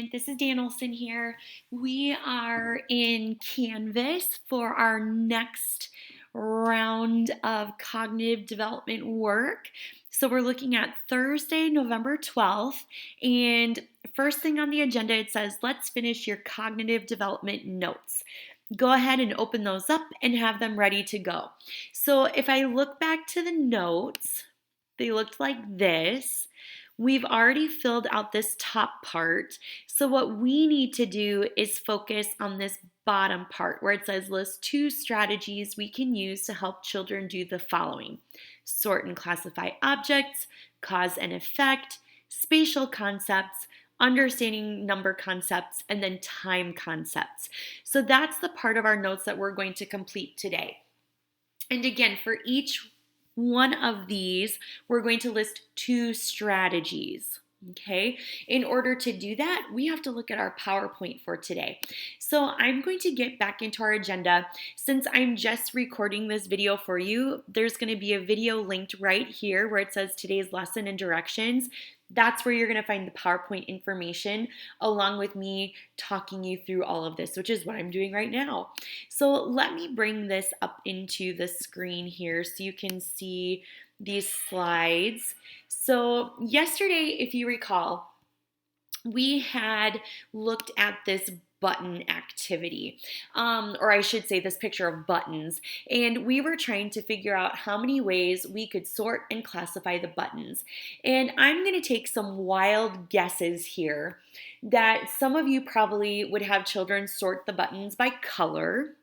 student. This is Dan Olson here. We are in Canvas for our next round of cognitive development work. So we're looking at Thursday, November 12th. And first thing on the agenda, it says, let's finish your cognitive development notes. Go ahead and open those up and have them ready to go. So if I look back to the notes, they looked like this. We've already filled out this top part. So what we need to do is focus on this bottom part where it says list 2 strategies we can use to help children do the following: sort and classify objects, cause and effect, spatial concepts, understanding number concepts, and then time concepts. So that's the part of our notes that we're going to complete today. And again, for each one of these, we're going to list 2 strategies. Okay, in order to do that, we have to look at our PowerPoint for today. So I'm going to get back into our agenda. Since I'm just recording this video for you, there's going to be a video linked right here where it says today's lesson and directions. That's where you're going to find the PowerPoint information along with me talking you through all of this, which is what I'm doing right now. So let me bring this up into the screen here so you can see these slides. So yesterday, if you recall, we had looked at this button activity, or I should say this picture of buttons, and we were trying to figure out how many ways we could sort and classify the buttons. And I'm going to take some wild guesses here that some of you probably would have children sort the buttons by color.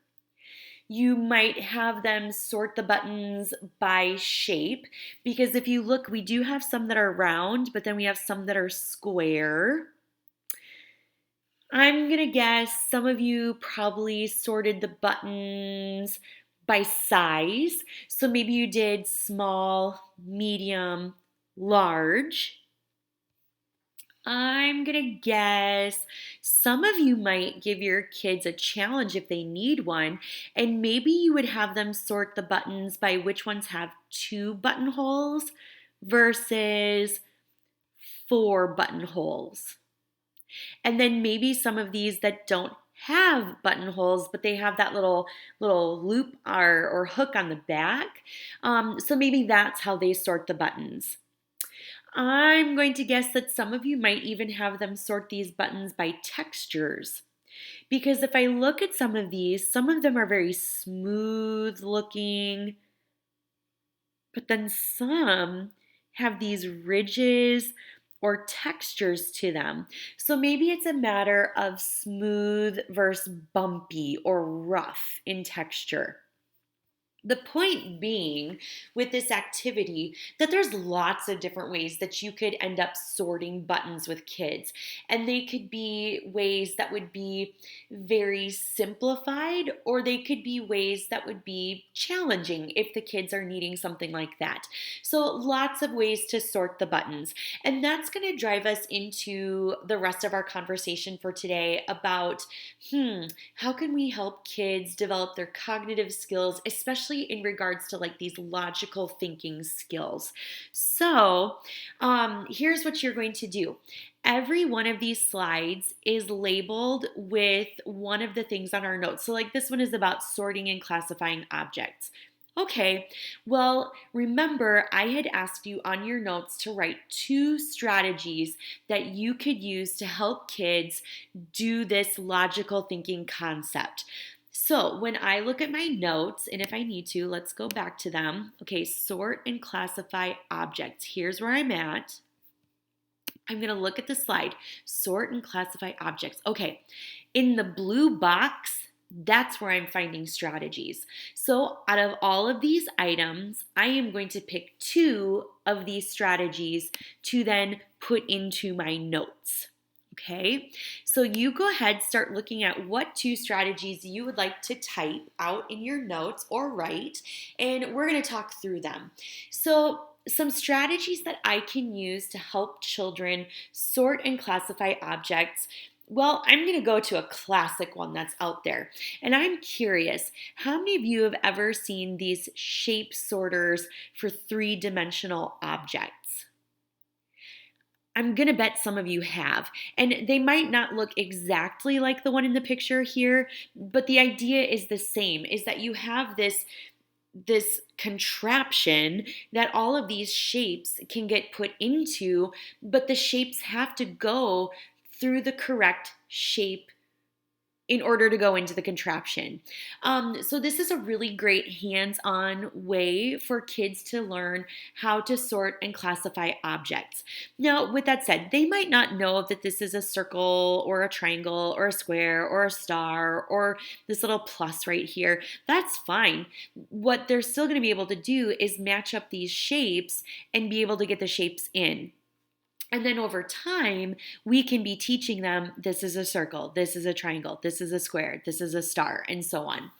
You might have them sort the buttons by shape, because if you look, we do have some that are round, but then we have some that are square. I'm going to guess some of you probably sorted the buttons by size. So maybe you did small, medium, large. I'm going to guess some of you might give your kids a challenge if they need one, and maybe you would have them sort the buttons by which ones have 2 buttonholes versus 4 buttonholes. And then maybe some of these that don't have buttonholes, but they have that little loop or hook on the back. So maybe that's how they sort the buttons. I'm going to guess that some of you might even have them sort these buttons by textures. Because if I look at some of these, some of them are very smooth looking, but then some have these ridges or textures to them. So maybe it's a matter of smooth versus bumpy or rough in texture. The point being with this activity that there's lots of different ways that you could end up sorting buttons with kids. And they could be ways that would be very simplified, or they could be ways that would be challenging if the kids are needing something like that. So lots of ways to sort the buttons. And that's going to drive us into the rest of our conversation for today about, how can we help kids develop their cognitive skills, especially in regards to like these logical thinking skills. So here's what you're going to do. Every one of these slides is labeled with one of the things on our notes. So like this one is about sorting and classifying objects. Okay, well, remember I had asked you on your notes to write 2 strategies that you could use to help kids do this logical thinking concept. So when I look at my notes, and if I need to, let's go back to them. Okay, sort and classify objects. Here's where I'm at. I'm going to look at the slide. Sort and classify objects. Okay, in the blue box, that's where I'm finding strategies. So out of all of these items, I am going to pick 2 of these strategies to then put into my notes. Okay, so you go ahead, start looking at what 2 strategies you would like to type out in your notes or write, and we're going to talk through them. So some strategies that I can use to help children sort and classify objects. Well, I'm going to go to a classic one that's out there. And I'm curious, how many of you have ever seen these shape sorters for 3-dimensional objects? I'm going to bet some of you have. And they might not look exactly like the one in the picture here, but the idea is the same, is that you have this contraption that all of these shapes can get put into, but the shapes have to go through the correct shape in order to go into the contraption. So this is a really great hands-on way for kids to learn how to sort and classify objects. Now, with that said, they might not know that this is a circle or a triangle or a square or a star or this little plus right here. That's fine. What they're still going to be able to do is match up these shapes and be able to get the shapes in. And then over time, we can be teaching them this is a circle, this is a triangle, this is a square, this is a star, and so on.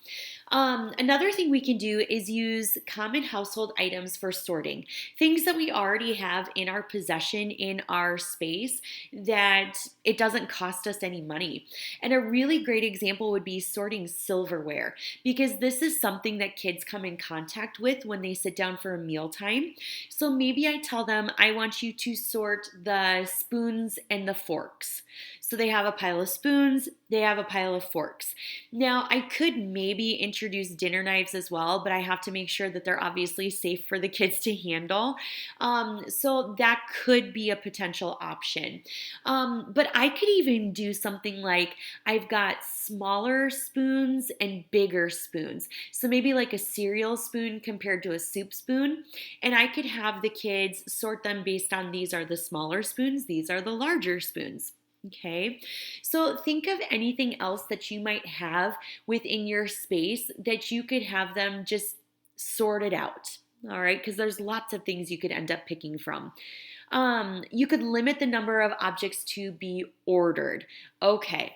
Another thing we can do is use common household items for sorting. Things that we already have in our possession in our space that it doesn't cost us any money. And a really great example would be sorting silverware, because this is something that kids come in contact with when they sit down for a mealtime. So maybe I tell them, I want you to sort the spoons and the forks. So they have a pile of spoons, they have a pile of forks. Now, I could maybe introduce dinner knives as well, but I have to make sure that they're obviously safe for the kids to handle. So that could be a potential option. But I could even do something like I've got smaller spoons and bigger spoons. So maybe like a cereal spoon compared to a soup spoon. And I could have the kids sort them based on these are the smaller spoons, these are the larger spoons. Okay, so think of anything else that you might have within your space that you could have them just sort it out. All right, because there's lots of things you could end up picking from. You could limit the number of objects to be ordered. Okay,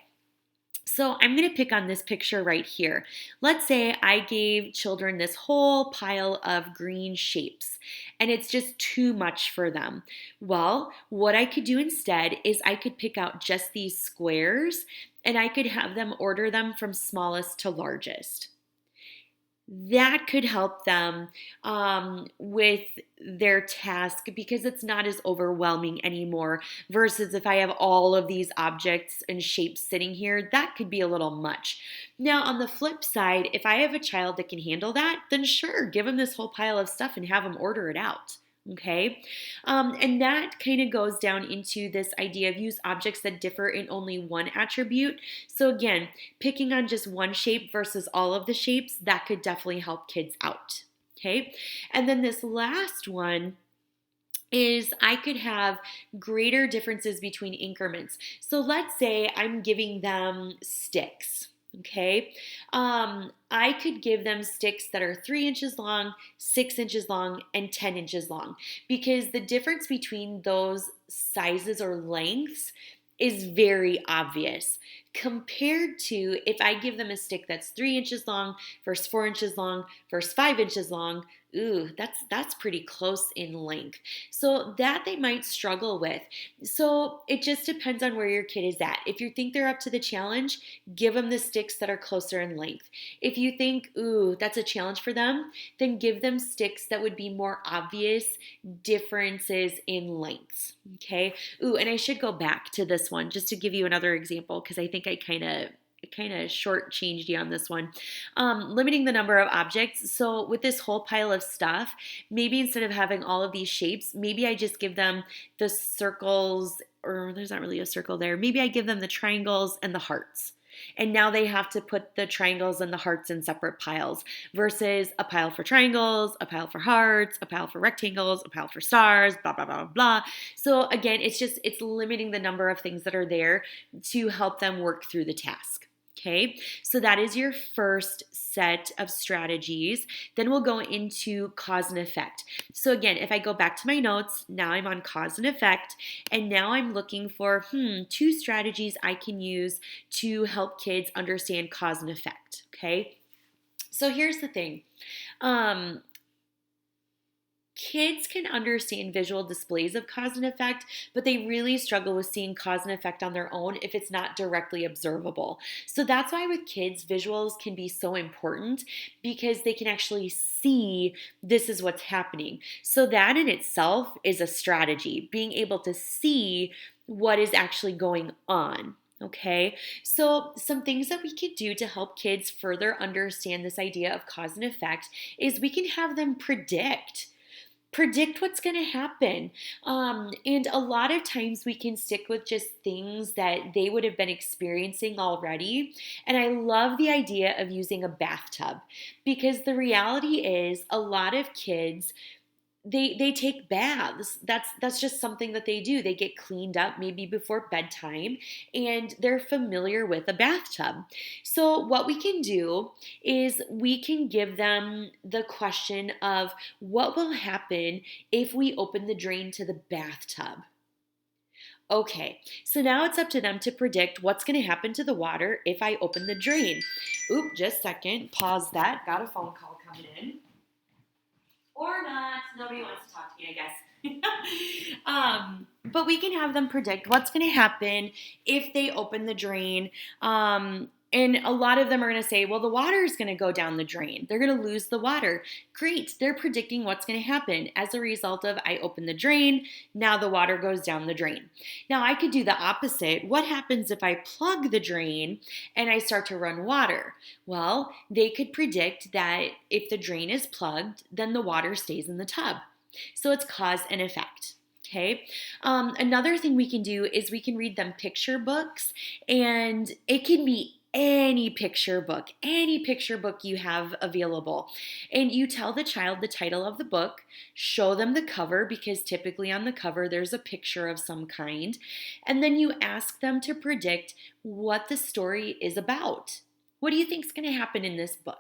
so I'm going to pick on this picture right here. Let's say I gave children this whole pile of green shapes and it's just too much for them. Well, what I could do instead is I could pick out just these squares and I could have them order them from smallest to largest. That could help them with their task because it's not as overwhelming anymore versus if I have all of these objects and shapes sitting here, that could be a little much. Now, on the flip side, if I have a child that can handle that, then sure, give them this whole pile of stuff and have them order it out. Okay, and that kind of goes down into this idea of use objects that differ in only one attribute. So again, picking on just one shape versus all of the shapes, that could definitely help kids out. Okay, and then this last one is I could have greater differences between increments. So let's say I'm giving them sticks. Okay, I could give them sticks that are 3 inches long, 6 inches long, and 10 inches long because the difference between those sizes or lengths is very obvious compared to if I give them a stick that's 3 inches long versus 4 inches long versus 5 inches long. Ooh, that's pretty close in length. So that they might struggle with. So it just depends on where your kid is at. If you think they're up to the challenge, give them the sticks that are closer in length. If you think, ooh, that's a challenge for them, then give them sticks that would be more obvious differences in lengths. Okay. Ooh, and I should go back to this one just to give you another example because I think I kind of shortchanged you on this one. Limiting the number of objects. So with this whole pile of stuff, maybe instead of having all of these shapes, maybe I just give them the circles, or there's not really a circle there. Maybe I give them the triangles and the hearts. And now they have to put the triangles and the hearts in separate piles versus a pile for triangles, a pile for hearts, a pile for rectangles, a pile for stars, blah, blah, blah, blah. So again, it's limiting the number of things that are there to help them work through the task. Okay, so that is your first set of strategies. Then we'll go into cause and effect. So again, if I go back to my notes, now I'm on cause and effect, and now I'm looking for 2 strategies I can use to help kids understand cause and effect. Okay, so here's the thing. Kids can understand visual displays of cause and effect, but they really struggle with seeing cause and effect on their own if it's not directly observable. So that's why with kids, visuals can be so important because they can actually see this is what's happening. So that in itself is a strategy, being able to see what is actually going on. Okay, so some things that we could do to help kids further understand this idea of cause and effect is we can have them predict what's going to happen. And a lot of times we can stick with just things that they would have been experiencing already. And I love the idea of using a bathtub because the reality is a lot of kids they take baths. That's just something that they do. They get cleaned up maybe before bedtime and they're familiar with a bathtub. So what we can do is we can give them the question of what will happen if we open the drain to the bathtub. Okay, so now it's up to them to predict what's going to happen to the water if I open the drain. Oop, just a second. Pause that. Got a phone call coming in. Or not. Nobody wants to talk to me, I guess. But we can have them predict what's going to happen if they open the drain. And a lot of them are going to say, well, the water is going to go down the drain. They're going to lose the water. Great. They're predicting what's going to happen as a result of I open the drain. Now the water goes down the drain. Now I could do the opposite. What happens if I plug the drain and I start to run water? Well, they could predict that if the drain is plugged, then the water stays in the tub. So it's cause and effect. Okay. Another thing we can do is we can read them picture books, and it can be any picture book you have available. And you tell the child the title of the book, show them the cover because typically on the cover there's a picture of some kind, and then you ask them to predict what the story is about. What do you think is going to happen in this book?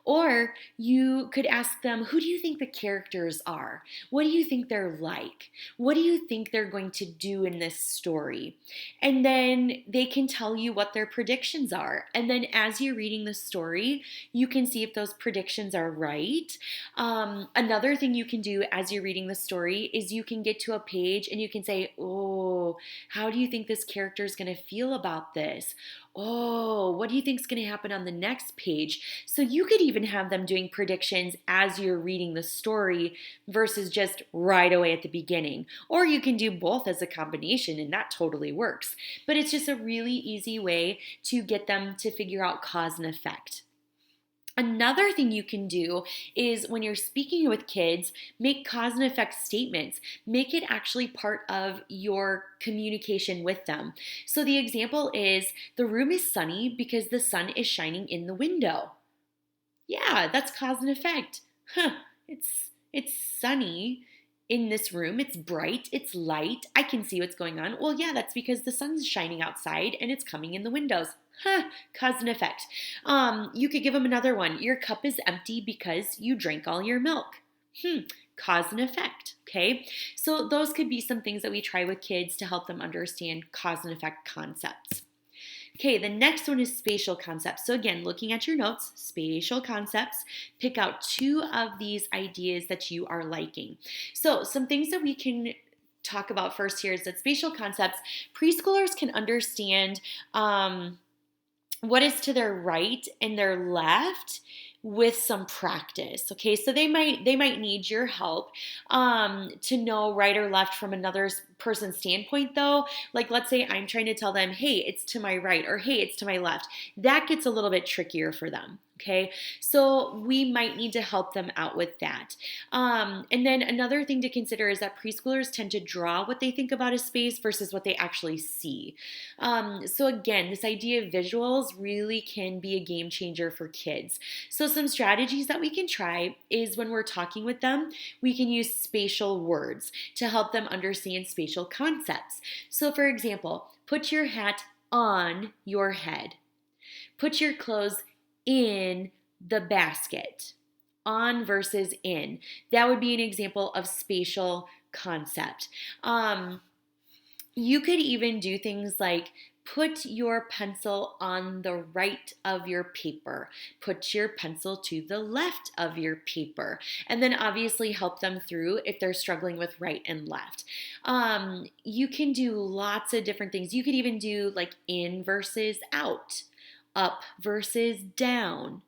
Or you could ask them, who do you think the characters are? What do you think they're like? What do you think they're going to do in this story? And then they can tell you what their predictions are. And then as you're reading the story, you can see if those predictions are right. Another thing you can do as you're reading the story is you can get to a page and you can say, oh, how do you think this character is going to feel about this? Oh, what do you think is going to happen on the next page? So you could even have them doing predictions as you're reading the story versus just right away at the beginning. Or you can do both as a combination, and that totally works. But it's just a really easy way to get them to figure out cause and effect. Another thing you can do is when you're speaking with kids, make cause and effect statements. Make it actually part of your communication with them. So the example is the room is sunny because the sun is shining in the window. Yeah, that's cause and effect. It's sunny in this room. It's bright, it's light. I can see what's going on. Well, yeah, that's because the sun's shining outside and it's coming in the windows. Cause and effect. You could give them another one. Your cup is empty because you drank all your milk. Cause and effect. Okay, so those could be some things that we try with kids to help them understand cause and effect concepts. Okay, the next one is spatial concepts. So again, looking at your notes, spatial concepts, pick out 2 of these ideas that you are liking. So some things that we can talk about first here is that spatial concepts, preschoolers can understand what is to their right and their left with some practice. Okay, so they might need your help to know right or left from another person's standpoint though. Like let's say I'm trying to tell them, hey, it's to my right, or hey, it's to my left. That gets a little bit trickier for them. Okay, so we might need to help them out with that. And then another thing to consider is that preschoolers tend to draw what they think about a space versus what they actually see. So again, this idea of visuals really can be a game changer for kids. So some strategies that we can try is when we're talking with them, we can use spatial words to help them understand spatial concepts. So for example, put your hat on your head. Put your clothes in the basket. On versus in. That would be an example of spatial concept. You could even do things like put your pencil on the right of your paper, put your pencil to the left of your paper, and then obviously help them through if they're struggling with right and left. You can do lots of different things. You could even do like in versus out, up versus down,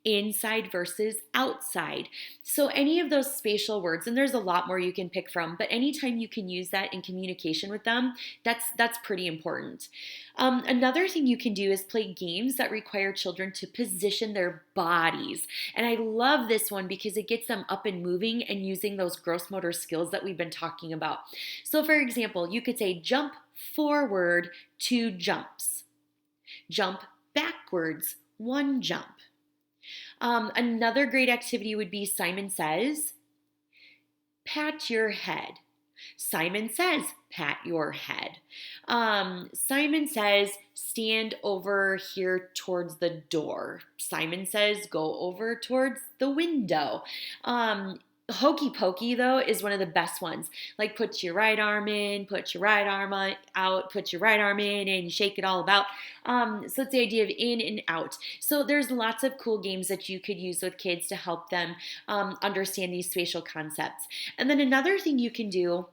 inside versus outside. So any of those spatial words, and there's a lot more you can pick from, but anytime you can use that in communication with them, that's pretty important. Another thing you can do is play games that require children to position their bodies. And I love this one because it gets them up and moving and using those gross motor skills that we've been talking about. So for example, you could say jump forward, 2 jumps. Jump backwards, 1 jump. Another great activity would be Simon Says, pat your head. Simon says, pat your head. Simon says, stand over here towards the door. Simon says, go over towards the window. Hokey pokey, though, is one of the best ones. Like put your right arm in, put your right arm out, put your right arm in, and shake it all about. So it's the idea of in and out. So there's lots of cool games that you could use with kids to help them understand these spatial concepts. And then another thing you can do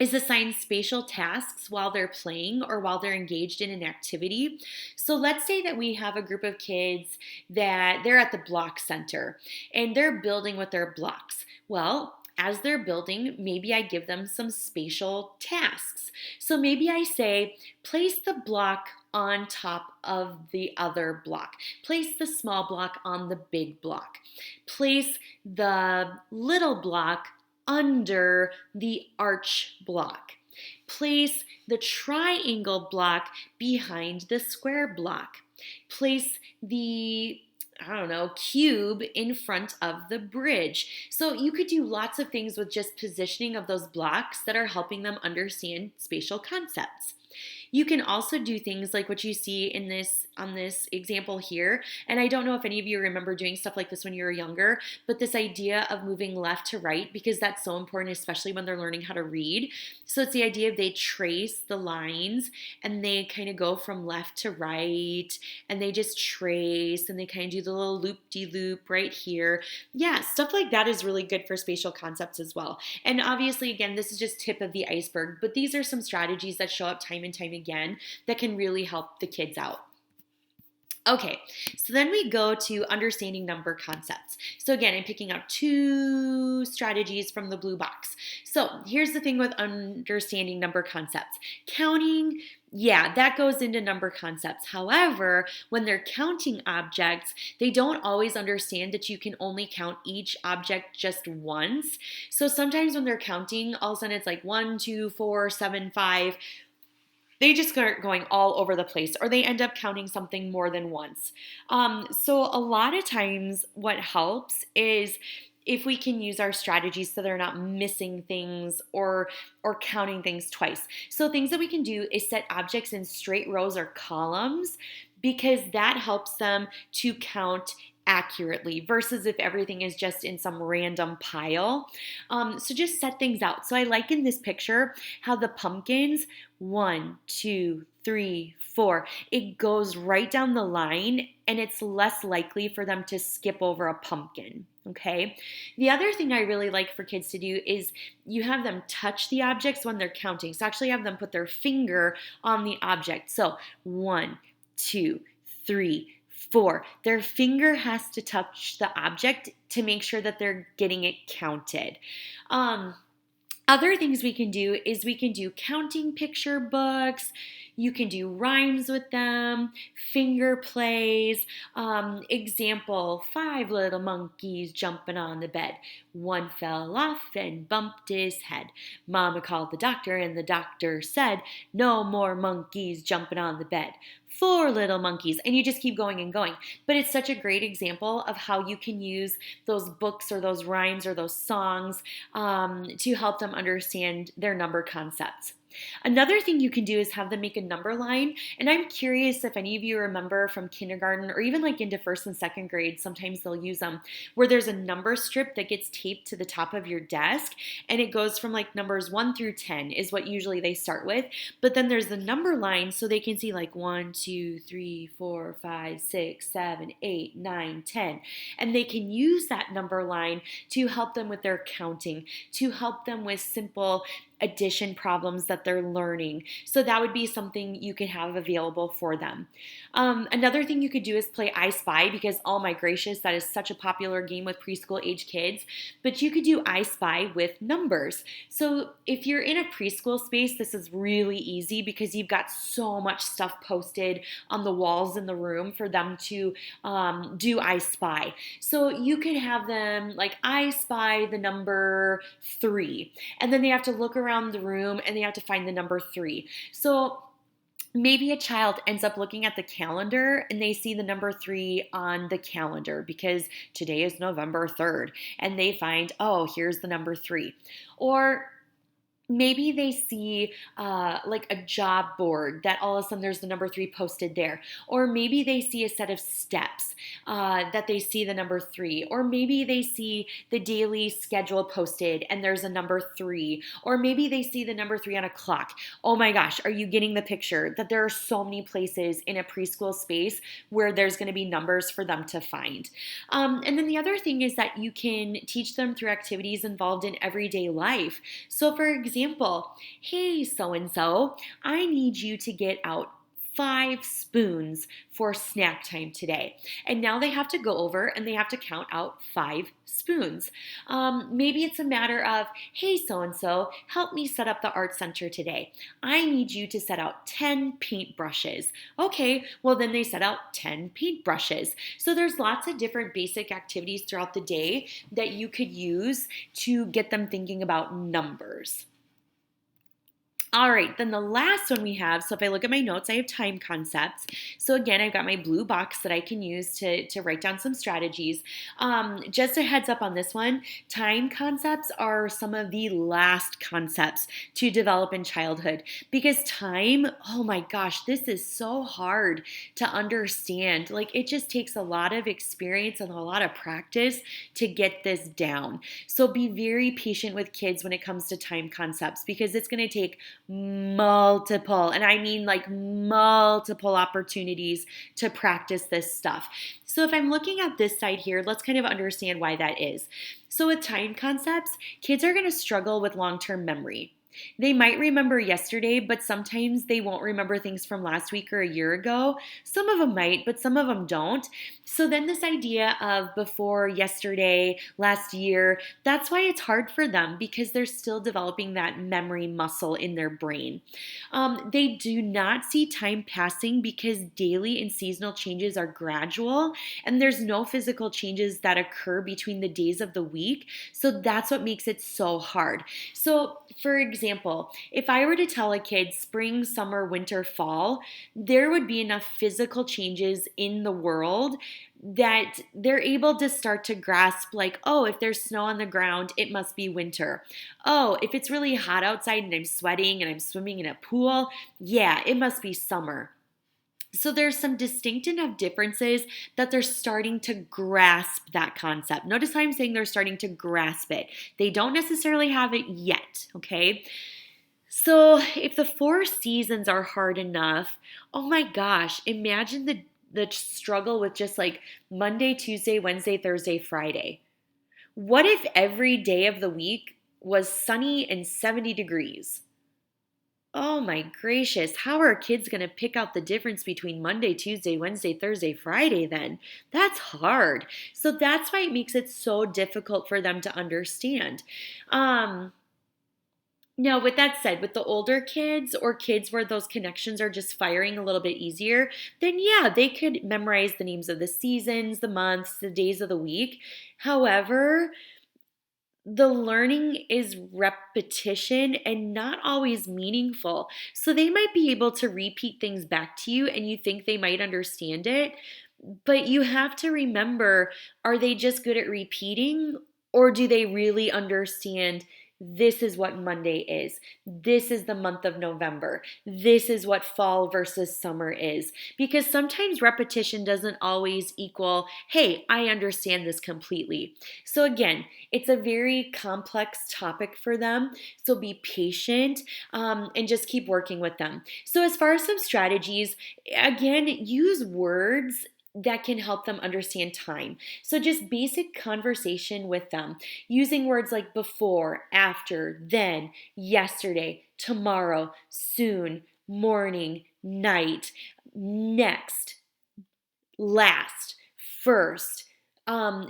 is assign spatial tasks while they're playing or while they're engaged in an activity. So let's say that we have a group of kids that they're at the block center and they're building with their blocks. Well, as they're building, maybe I give them some spatial tasks. So maybe I say, place the block on top of the other block. Place the small block on the big block. Place the little block under the arch block. Place the triangle block behind the square block. Place the cube in front of the bridge. So you could do lots of things with just positioning of those blocks that are helping them understand spatial concepts. You can also do things like what you see in on this example here. And I don't know if any of you remember doing stuff like this when you were younger, but this idea of moving left to right, because that's so important, especially when they're learning how to read. So it's the idea of they trace the lines and they kind of go from left to right and they just trace and they kind of do the little loop-de-loop right here. Yeah, stuff like that is really good for spatial concepts as well. And obviously, again, this is just tip of the iceberg, but these are some strategies that show up time and time again that can really help the kids out. Okay, so then we go to understanding number concepts. So again, I'm picking out 2 strategies from the blue box. So here's the thing with understanding number concepts. Counting, yeah, that goes into number concepts. However, when they're counting objects, they don't always understand that you can only count each object just once. So sometimes when they're counting, all of a sudden it's like 1, 2, 4, 7, 5. They just start going all over the place, or they end up counting something more than once. So a lot of times what helps is if we can use our strategies so they're not missing things or counting things twice. So things that we can do is set objects in straight rows or columns, because that helps them to count accurately versus if everything is just in some random pile. So just set things out. So I like in this picture how the pumpkins, 1, 2, 3, 4, it goes right down the line and it's less likely for them to skip over a pumpkin. Okay. The other thing I really like for kids to do is you have them touch the objects when they're counting. So actually have them put their finger on the object. So 1, 2, 3, 4. Their finger has to touch the object to make sure that they're getting it counted. Other things we can do is we can do counting picture books. You can do rhymes with them, finger plays. Example, 5 little monkeys jumping on the bed. One fell off and bumped his head. Mama called the doctor and the doctor said, no more monkeys jumping on the bed. 4 little monkeys, and you just keep going and going. But it's such a great example of how you can use those books or those rhymes or those songs to help them understand their number concepts. Another thing you can do is have them make a number line. And I'm curious if any of you remember from kindergarten or even like into first and second grade, sometimes they'll use them where there's a number strip that gets taped to the top of your desk and it goes from like numbers 1 through 10 is what usually they start with. But then there's the number line so they can see like 1, 2, 3, 4, 5, 6, 7, 8, 9, 10. And they can use that number line to help them with their counting, to help them with simple addition problems that they're learning. So that would be something you could have available for them. Another thing you could do is play I Spy because, oh my gracious, that is such a popular game with preschool age kids. But you could do I Spy with numbers. So if you're in a preschool space, this is really easy because you've got so much stuff posted on the walls in the room for them to do I Spy. So you could have them like I Spy the number 3, and then they have to look around the room and they have to find the number 3. So maybe a child ends up looking at the calendar and they see the number 3 on the calendar because today is November 3rd and they find, oh, here's the number 3. Or maybe they see like a job board that all of a sudden there's the number 3 posted there. Or maybe they see a set of steps that they see the number 3. Or maybe they see the daily schedule posted and there's a number 3. Or maybe they see the number 3 on a clock. Oh my gosh, are you getting the picture that there are so many places in a preschool space where there's going to be numbers for them to find? And then the other thing is that you can teach them through activities involved in everyday life. So for example, hey, so-and-so, I need you to get out 5 spoons for snack time today. And now they have to go over and they have to count out 5 spoons. Maybe it's a matter of, hey, so-and-so, help me set up the art center today. I need you to set out 10 paintbrushes. Okay, well then they set out 10 paintbrushes. So there's lots of different basic activities throughout the day that you could use to get them thinking about numbers. All right, then the last one we have, so if I look at my notes, I have time concepts. So again, I've got my blue box that I can use to write down some strategies. Just a heads up on this one, time concepts are some of the last concepts to develop in childhood because time, oh my gosh, this is so hard to understand. Like it just takes a lot of experience and a lot of practice to get this down. So be very patient with kids when it comes to time concepts because it's going to take multiple, and I mean like multiple opportunities to practice this stuff. So if I'm looking at this side here, let's kind of understand why that is. So with time concepts, kids are going to struggle with long-term memory. They might remember yesterday, but sometimes they won't remember things from last week or a year ago. Some of them might, but some of them don't. So then this idea of before, yesterday, last year, that's why it's hard for them because they're still developing that memory muscle in their brain. They do not see time passing because daily and seasonal changes are gradual and there's no physical changes that occur between the days of the week. So that's what makes it so hard. So for example, if I were to tell a kid spring, summer, winter, fall, there would be enough physical changes in the world that they're able to start to grasp like, oh, if there's snow on the ground, it must be winter. Oh, if it's really hot outside and I'm sweating and I'm swimming in a pool, yeah, it must be summer. So there's some distinct enough differences that they're starting to grasp that concept. Notice how I'm saying they're starting to grasp it. They don't necessarily have it yet, okay? So if the 4 seasons are hard enough, oh my gosh, imagine the struggle with just like Monday, Tuesday, Wednesday, Thursday, Friday. What if every day of the week was sunny and 70 degrees? Oh my gracious, how are kids going to pick out the difference between Monday, Tuesday, Wednesday, Thursday, Friday then? That's hard. So that's why it makes it so difficult for them to understand. Now, with that said, with the older kids or kids where those connections are just firing a little bit easier, then yeah, they could memorize the names of the seasons, the months, the days of the week. However, the learning is repetition and not always meaningful. So they might be able to repeat things back to you and you think they might understand it, but you have to remember, are they just good at repeating or do they really understand this is what Monday is. This is the month of November. This is what fall versus summer is. Because sometimes repetition doesn't always equal, hey, I understand this completely. So again, it's a very complex topic for them. So be patient and just keep working with them. So, as far as some strategies, again, use words that can help them understand time. So, just basic conversation with them using words like before, after, then, yesterday, tomorrow, soon, morning, night, next, last, first.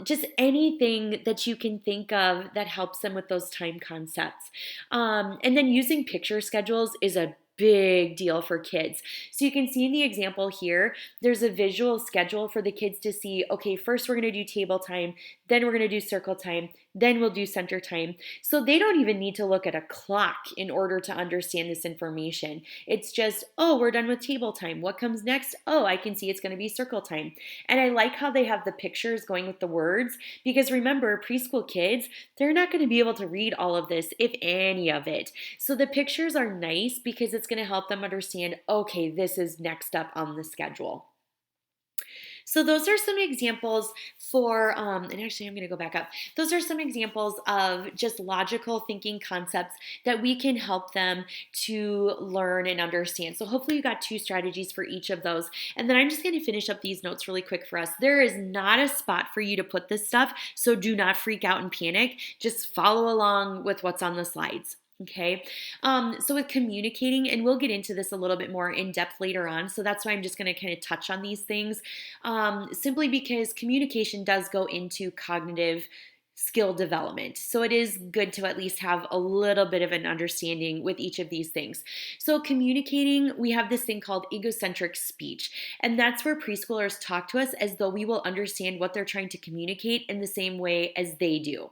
Just anything that you can think of that helps them with those time concepts. And then using picture schedules is a big deal for kids. So you can see in the example here, there's a visual schedule for the kids to see, okay, first we're going to do table time, then we're going to do circle time, then we'll do center time. So they don't even need to look at a clock in order to understand this information. It's just, oh, we're done with table time. What comes next? Oh, I can see it's going to be circle time. And I like how they have the pictures going with the words because remember, preschool kids, they're not going to be able to read all of this, if any of it. So the pictures are nice because it's going to help them understand, okay, this is next up on the schedule. So those are some examples for, and actually I'm going to go back up. Those are some examples of just logical thinking concepts that we can help them to learn and understand. So hopefully you got 2 strategies for each of those. And then I'm just going to finish up these notes really quick for us. There is not a spot for you to put this stuff, so do not freak out and panic. Just follow along with what's on the slides. Okay. So with communicating, and we'll get into this a little bit more in depth later on. So that's why I'm just going to kind of touch on these things, simply because communication does go into cognitive skill development. So it is good to at least have a little bit of an understanding with each of these things. So communicating, we have this thing called egocentric speech, and that's where preschoolers talk to us as though we will understand what they're trying to communicate in the same way as they do.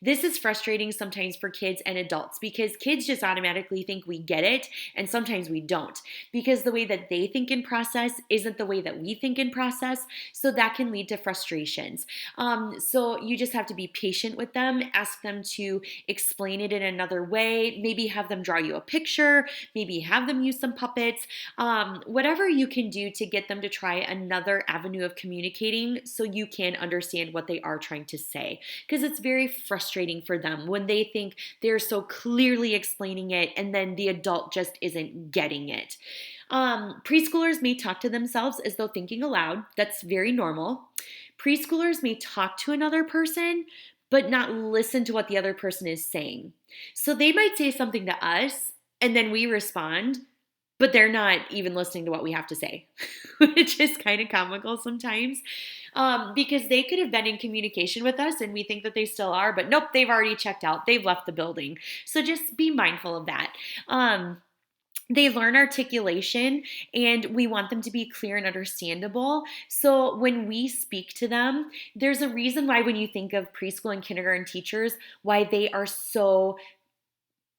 This is frustrating sometimes for kids and adults because kids just automatically think we get it, and sometimes we don't because the way that they think and process isn't the way that we think and process. So that can lead to frustrations. So you just have to be patient with them, ask them to explain it in another way, maybe have them draw you a picture, maybe have them use some puppets, whatever you can do to get them to try another avenue of communicating so you can understand what they are trying to say. Because it's very frustrating for them when they think they're so clearly explaining it and then the adult just isn't getting it. Preschoolers may talk to themselves as though thinking aloud. That's very normal. Preschoolers may talk to another person, but not listen to what the other person is saying. So they might say something to us, and then we respond, but they're not even listening to what we have to say, which is kind of comical sometimes because they could have been in communication with us and we think that they still are, but nope, they've already checked out. They've left the building. So just be mindful of that. They learn articulation and we want them to be clear and understandable. So when we speak to them, there's a reason why when you think of preschool and kindergarten teachers, why they are so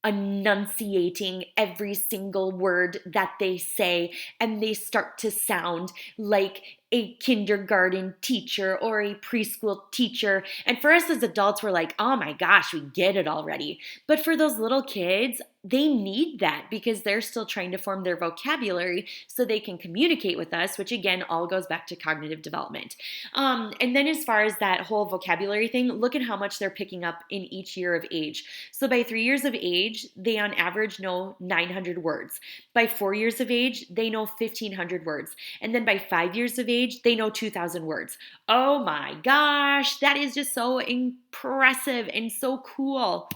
enunciating every single word that they say, and they start to sound like a kindergarten teacher or a preschool teacher. And for us as adults, we're like, oh my gosh, we get it already. But for those little kids, they need that because they're still trying to form their vocabulary so they can communicate with us, which again, all goes back to cognitive development. And then as far as that whole vocabulary thing, look at how much they're picking up in each year of age. So by 3 years of age, they on average know 900 words. By 4 years of age, they know 1,500 words. And then by 5 years of age, they know 2,000 words. Oh my gosh, that is just so impressive and so cool.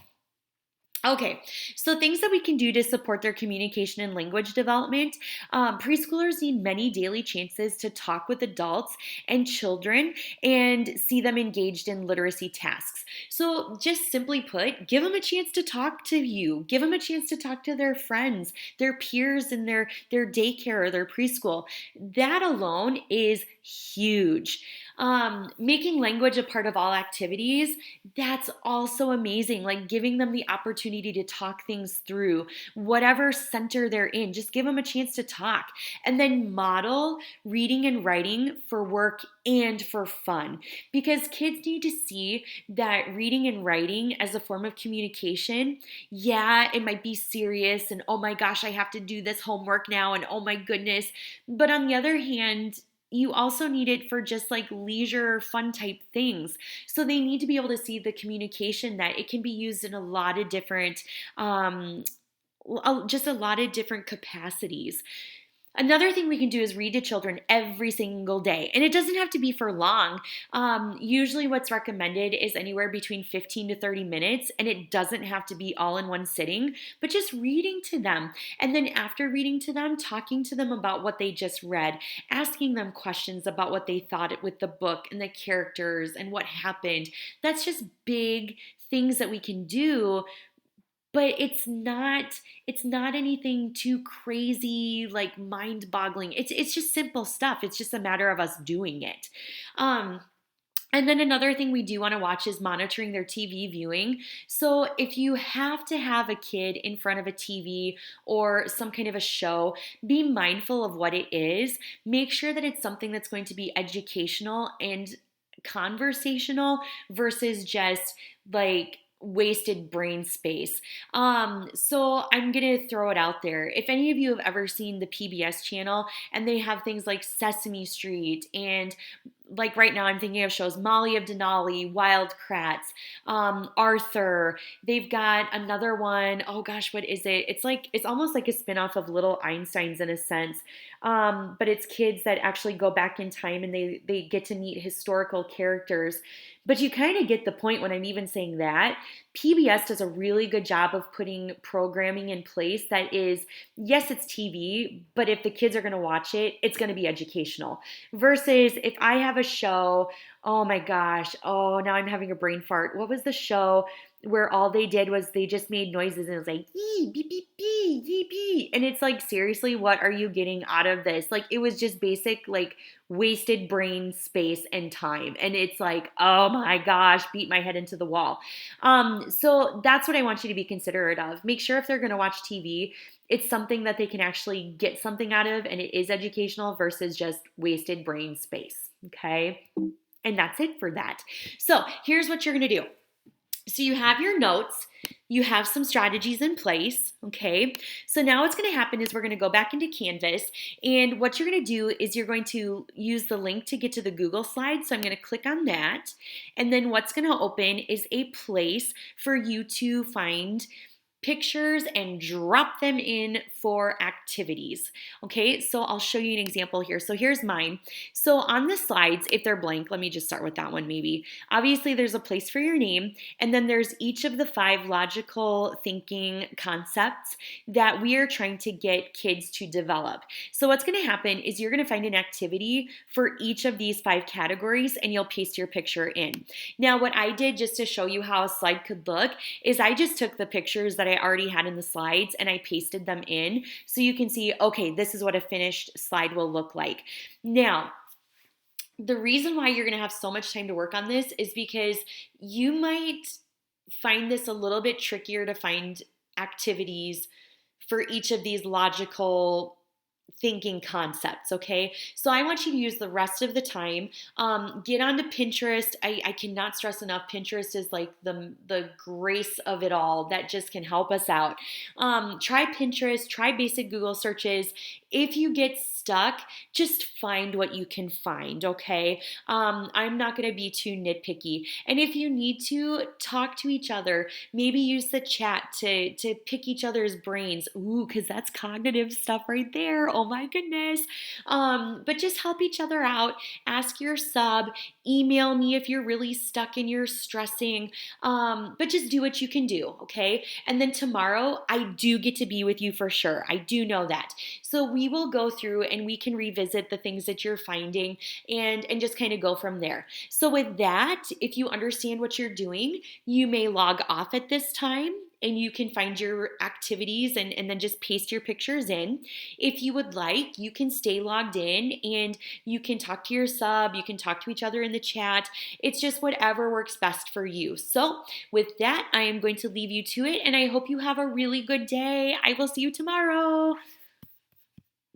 Okay, so things that we can do to support their communication and language development. Preschoolers need many daily chances to talk with adults and children and see them engaged in literacy tasks. So just simply put, give them a chance to talk to you. Give them a chance to talk to their friends, their peers in their daycare or their preschool. That alone is huge. Making language a part of all activities, that's also amazing. Like giving them the opportunity to talk things through, whatever center they're in, just give them a chance to talk. And then model reading and writing for work and for fun. Because kids need to see that reading and writing as a form of communication, yeah, it might be serious and oh my gosh, I have to do this homework now and oh my goodness. But on the other hand, you also need it for just like leisure, fun type things. So they need to be able to see the communication that it can be used in a lot of different, um, just a lot of different capacities. Another thing we can do is read to children every single day. And it doesn't have to be for long. Usually, what's recommended is anywhere between 15 to 30 minutes, and it doesn't have to be all in one sitting, but just reading to them. And then, after reading to them, talking to them about what they just read, asking them questions about what they thought with the book and the characters and what happened. That's just big things that we can do, but it's not anything too crazy, like mind-boggling. It's just simple stuff. It's just a matter of us doing it. um and then another thing we do want to watch is monitoring their TV viewing. So if you have to have a kid in front of a TV or some kind of a show, be mindful of what it is. Make sure that it's something that's going to be educational and conversational versus just like wasted brain space. So I'm gonna throw it out there. If any of you have ever seen the PBS channel and they have things like Sesame Street and like right now I'm thinking of shows Molly of Denali, Wild Kratts, Arthur. They've got another one. Oh gosh, what is it? It's almost like a spinoff of Little Einsteins in a sense. But it's kids that actually go back in time and they get to meet historical characters. But you kind of get the point when I'm even saying that. PBS does a really good job of putting programming in place that is, yes, it's TV, but if the kids are going to watch it, it's going to be educational. Versus if I have a show, oh my gosh, oh, now I'm having a brain fart. What was the show where all they did was they just made noises and it was like, ee, beep, beep, beep, beep, beep. And it's like, seriously, what are you getting out of this? Like, it was just basic, like, wasted brain space and time. And it's like, oh my gosh, beat my head into the wall. So that's what I want you to be considerate of. Make sure if they're going to watch TV, it's something that they can actually get something out of and it is educational versus just wasted brain space. Okay. And that's it for that. So here's what you're going to do. So you have your notes, you have some strategies in place, okay? So now what's going to happen is we're going to go back into Canvas, and what you're going to do is you're going to use the link to get to the Google Slides. So I'm going to click on that, and then what's going to open is a place for you to find pictures and drop them in for activities. Okay, so I'll show you an example here. So here's mine. So on the slides, if they're blank, let me just start with that one maybe. Obviously, there's a place for your name, and then there's each of the 5 logical thinking concepts that we are trying to get kids to develop. So what's going to happen is you're going to find an activity for each of these 5 categories, and you'll paste your picture in. Now, what I did just to show you how a slide could look is I just took the pictures that I already had in the slides and I pasted them in so you can see, okay, this is what a finished slide will look like. Now, the reason why you're going to have so much time to work on this is because you might find this a little bit trickier to find activities for each of these logical thinking concepts, okay? So I want you to use the rest of the time. Get onto Pinterest. I cannot stress enough, Pinterest is like the grace of it all that just can help us out. Try Pinterest, try basic Google searches. If you get stuck, just find what you can find, okay? I'm not going to be too nitpicky. And if you need to, talk to each other. Maybe use the chat to pick each other's brains. Ooh, because that's cognitive stuff right there. Oh my goodness. But just help each other out. Ask your sub. Email me if you're really stuck and you're stressing. But just do what you can do, okay? And then tomorrow, I do get to be with you for sure. I do know that. So we will go through and we can revisit the things that you're finding and just kind of go from there. So with that, if you understand what you're doing, you may log off at this time and you can find your activities and then just paste your pictures in. If you would like, you can stay logged in and you can talk to your sub, you can talk to each other in the chat. It's just whatever works best for you. So, with that, I am going to leave you to it, and I hope you have a really good day. I will see you tomorrow.